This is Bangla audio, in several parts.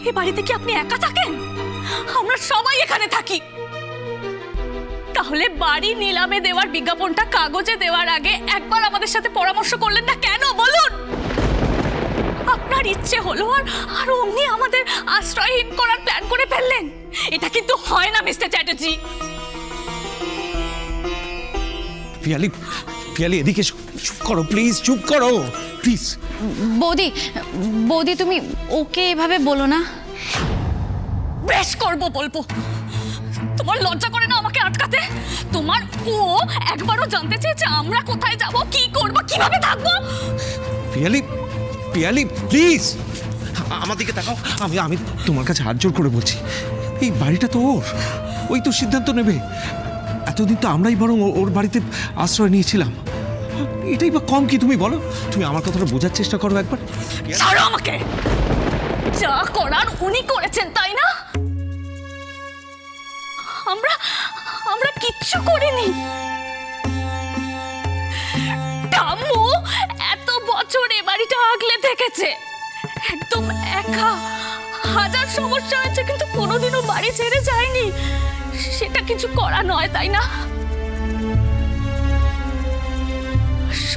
এ বাড়িতে কি আপনি একা থাকেন? আমরা সবাই এখানে থাকি। তাহলে বাড়ি নিলামে দেওয়ার বিজ্ঞাপনটা কাগজে দেওয়ার আগে একবার আমাদের সাথে পরামর্শ করলেন না কেন বলুন? আপনার ইচ্ছে হলো আর অমনি আমাদের আশ্রয়হীন করার প্ল্যান করে ফেললেন। এটা কিন্তু হয় না মিস্টার চ্যাটার্জি। পিয়ালি, পিয়ালি এদিকে চুপ করো প্লিজ, চুপ করো প্লিজ। বৌদি, বৌদি তুমি ওকে এভাবে বলো না। বেশ করবো, বলবো। তোমার লজ্জা করে না আমাকে আটকাতে? তোমার ও একবারও জানতে চেয়েছে আমরা কোথায় যাব, কি করব, কিভাবে থাকবো? পিয়ালি, পিয়ালি প্লিজ আমার দিকে তাকাও। আমি তোমার কাছে হাত জোর করে বলছি, এই বাড়িটা তো ওর, ওই তো সিদ্ধান্ত নেবে। এতদিন তো আমরাই বরং ওর বাড়িতে আশ্রয় নিয়েছিলাম। এটাই বা কম কি তুমি বলো? তুমি আমার কথাটা বোঝার চেষ্টা করো একবার। ছাড়ো আমাকে। যা করার উনি করেছেন, তাই না? আমরা কিচ্ছু করিনি। টাম্মু এত বছর এ বাড়িটা আগলে থেকেছে, একদম একা। হাজার সমস্যা হয়েছে কিন্তু কোনোদিনও বাড়ি ছেড়ে যায়নি। সেটা কিছু করা নয়, তাই না?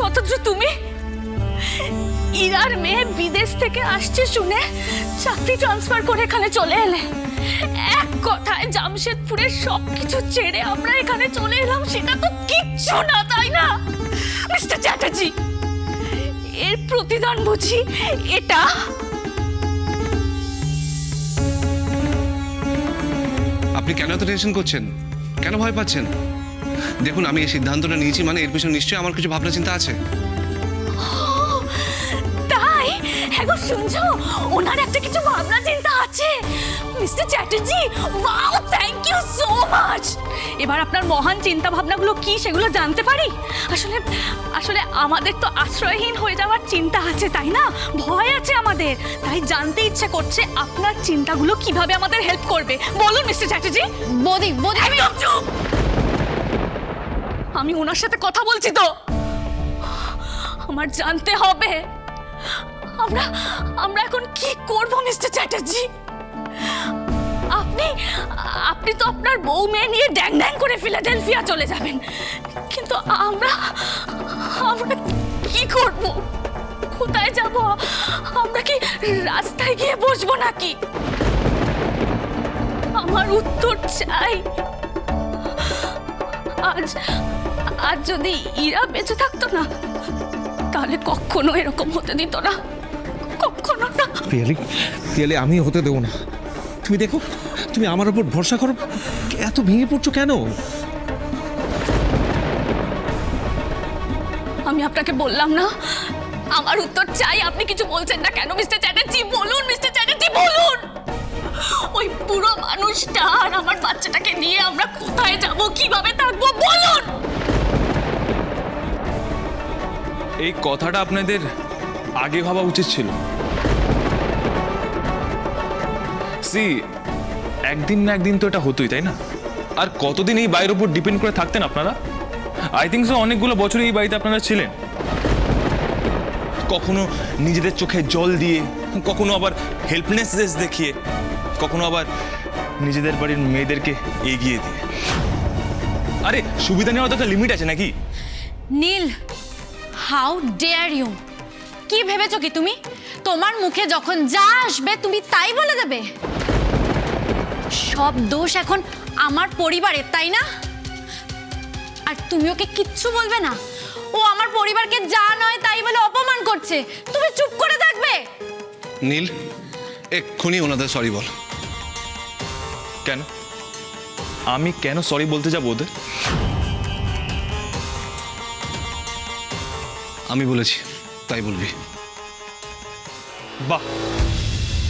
অথচ তুমি ইরার মেয়ে বিদেশ থেকে আসছে শুনে চাকরি ট্রান্সফার করে এখানে চলে এলে। এক কথায় জামশেদপুরের সবকিছু ছেড়ে আমরা এখানে চলে এলাম। সেটা তো কিচ্ছু না, তাই না মিস্টার চ্যাটার্জি? এর প্রতিদান বুঝি এটা? আপনি কেন এত টেনশন করছেন? কেন ভয় পাচ্ছেন? দেখুন, আমি এই সিদ্ধান্তটা নিয়েছি মানে এর পিছনে নিশ্চয়ই আমার কিছু ভাবনা চিন্তা আছে। তাই এখন শুনছো ওনার একটা কিছু ভাবনা চিন্তা আছে? Mister Chatterjee, wow, thank you so much. এবার আপনার মহান চিন্তা ভাবনাগুলো কি সেগুলো জানতে পারি? আসলে আমাদের তো আশ্রয়হীন হয়ে যাওয়ার চিন্তা আছে, তাই না? ভয় আছে আমাদের, তাই জানতে ইচ্ছে করছে আপনার চিন্তাগুলো কিভাবে আমাদের হেল্প করবে। বলুন মিস্টার চ্যাটার্জি। বৌদি, বৌদি তুমি একদম চুপ। আমি ওনার সাথে কথা বলছি তো, আমার জানতে হবে আমরা এখন কি করব মিস্টার চ্যাটার্জি। আপনি তো আপনার বউ মেয়ে নিয়ে ড্যাং ড্যাং করে ফিলাডেলফিয়া চলে যাবেন, কিন্তু আমরা কি করব? কোথায় যাব? আমরা কি রাস্তায় গিয়ে বসবো নাকি? আমার উত্তর চাই। আজ যদি ইরা বেঁচে থাকতো না, তাহলে কখনো এরকম হতে দিত না, কখনো না। পিয়ালি, পিয়ালি আমি হতে দেবো না। তুমি দেখো, তুমি আমার উপর ভরসা করো। এত ভেঙে পড়ছো কেন? আমি আপনাকে বললাম না আমার উত্তর চাই। আপনি কিছু বলছেন না কেন মিস্টার চ্যাটার্জি? বলুন মিস্টার চ্যাটার্জি, বলুন। ওই পুরো মানুষটা আর আমার বাচ্চাটাকে নিয়ে আমরা কোথায় যাব, কিভাবে থাকবো, বলুন। এই কথাটা আপনাদের আগে ভাবা উচিত ছিল। সি, একদিন না একদিন তো এটা হতোই, তাই না? আর কতদিন এই বাড়ির উপর ডিপেন্ড করে থাকতেন আপনারা? আই থিঙ্ক সো অনেকগুলো বছর এই বাড়িতে আপনারা ছিলেন। কখনো নিজেদের চোখে জল দিয়ে, কখনো আবার হেল্পলেসনেস দেখিয়ে, কখনো আবার নিজেদের বাড়ির মেয়েদেরকে এগিয়ে দিয়ে। আরে সুবিধা নেওয়ার তো একটা লিমিট আছে নাকি? নীল, হাউ ডেয়ার ইউ! কি ভেবেছো কি তুমি? তোমার মুখে যখন যা আসবে তুমি তাই বলে দেবে? সব দোষ এখন আমার পরিবারের, তাই না? আর তুমি ওকে কিচ্ছু বলবে না? ও আমার পরিবারকে যা নয় তাই বলে অপমান করছে, তুমি চুপ করে থাকবে? নীল, এক্ষুনি ওনাদের সরি বল। কেন? আমি কেন সরি বলতে যাবো ওদের? আমি বলেছি তাই বলবি। বাহ,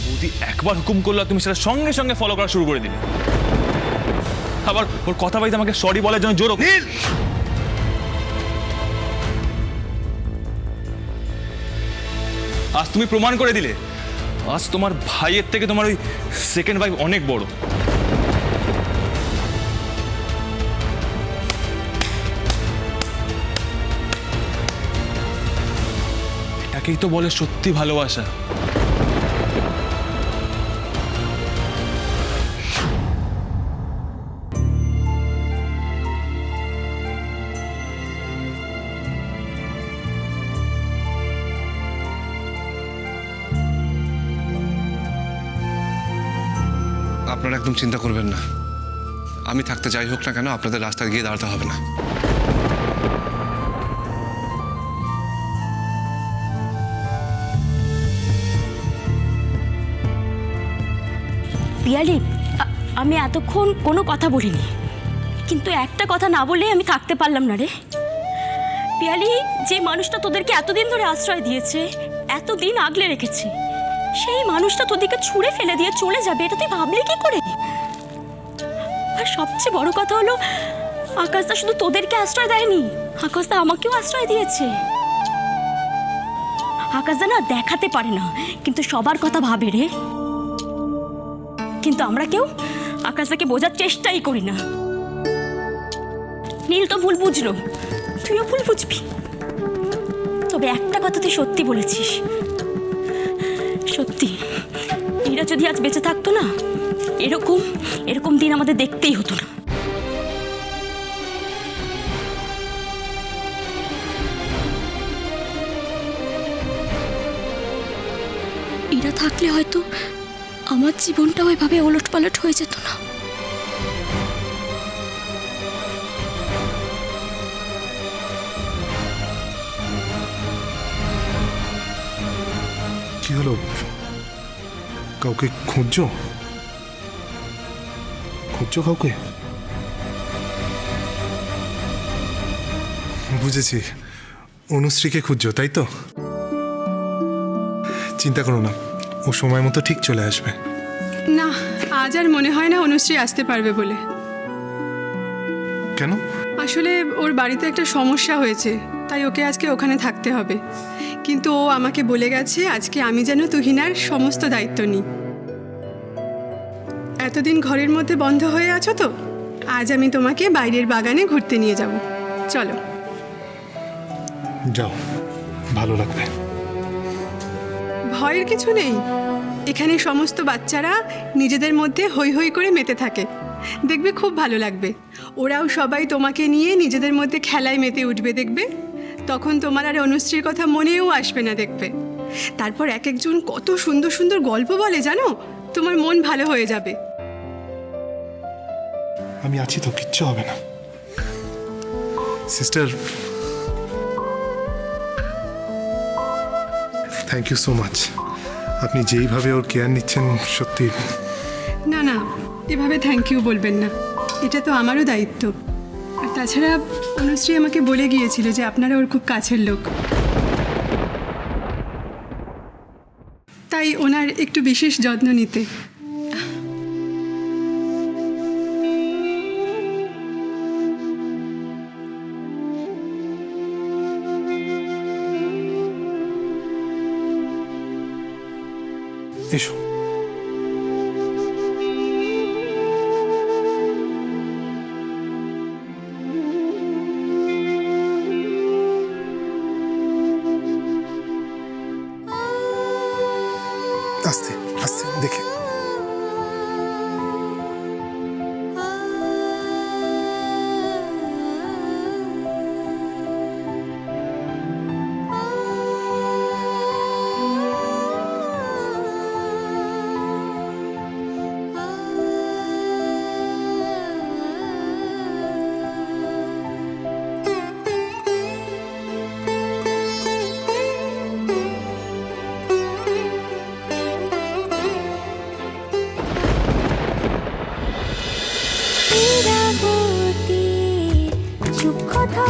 বৌদি একবার হুকুম করলো তুমি সেটা সঙ্গে সঙ্গে ফলো করা শুরু করে দিলে। আবার ওর কথা বাড়িতে আমাকে সরি বলার জন্য জোর। নীল, আজ তুমি প্রমাণ করে দিলে আজ তোমার ভাইয়ের থেকে তোমার ওই সেকেন্ড ভাই অনেক বড়। এটাকেই তো বলে সত্যি ভালোবাসা। আপনারা একদম চিন্তা করবেন না, আমি থাকতে যাই হোক না কেন আপনাদের রাস্তায় গিয়ে দাঁড়াতে হবে না। পিয়ালি, আমি এতক্ষণ কোনো কথা বলিনি, কিন্তু একটা কথা না বললেই আমি থাকতে পারলাম না রে। পিয়ালি, যে মানুষটা তোদেরকে এতদিন ধরে আশ্রয় দিয়েছে, এতদিন আগলে রেখেছে, সেই মানুষটা তোদেরকে ছুঁড়ে ফেলে দিয়ে চলে যাবে, এটা তুই ভাবলি কি করে? আর সবচেয়ে বড় কথা হলো, আকাশদা শুধু তোদেরকে আশ্রয় দেয়নি, আকাশদা আমাকেও আশ্রয় দিয়েছে। আকাশদা না দেখাতে পারে না, কিন্তু সবার কথা ভাবে রে। কিন্তু আমরা কেউ আকাশদাকে বোঝার চেষ্টাই করি না। নীল তো ভুল বুঝলো, তুইও ভুল বুঝবি। তবে একটা কথা তুই সত্যি বলেছিস, সত্যি, এরা যদি আজ বেঁচে থাকতো না, এরকম এরকম দিন আমাদের দেখতেই হতো না। এরা থাকলে হয়তো আমার জীবনটা ওইভাবে ওলটপালট হয়ে যেত না। কি হলো? কাউকে খুঁজছো? খুঁজছো কাউকে? বুঝেছি, অনুশ্রীকে খুঁজছো তাই তো? চিন্তা করো না, ও সময় মতো ঠিক চলে আসবে। না, আজ আর মনে হয় না অনুশ্রী আসতে পারবে বলে। কেন? আসলে ওর বাড়িতে একটা সমস্যা হয়েছে, তাই ওকে আজকে ওখানে থাকতে হবে। কিন্তু ও আমাকে বলে গেছে আজকে আমি যেন তুহিনার সমস্ত দায়িত্ব নিই। এতদিন ঘরের মধ্যে বন্ধ হয়ে আছো তো, আজ আমি তোমাকে বাইরের বাগানে ঘুরতে নিয়ে যাব। চলো। যাও, ভালো লাগবে। ভয়ের কিছু নেই, এখানে সমস্ত বাচ্চারা নিজেদের মধ্যে হৈ হৈ করে মেতে থাকে, দেখবে খুব ভালো লাগবে। ওরাও সবাই তোমাকে নিয়ে নিজেদের মধ্যে খেলায় মেতে উঠবে, দেখবে তখন তোমার আর অনুশ্রীর কথা মনেও আসবে না, দেখবে। তারপর এক একজন কত সুন্দর সুন্দর গল্প বলে জানো, তোমার মন ভালো হয়ে যাবে। আমি আছি তো, কিচ্ছু হবে না। Sister, thank you so much. আপনি যেইভাবে ওর কেয়ার নিচ্ছেন, সত্যি। না না, এভাবে থ্যাংক ইউ বলবেন না, এটা তো আমারও দায়িত্ব। আর তাছাড়া অনুশ্রী আমাকে বলে গিয়েছিল যে আপনারা ওর খুব কাছের লোক, তাই ওনার একটু বিশেষ যত্ন নিতে। এসো। আস্তে আস্তে দেখে। চুপ কথা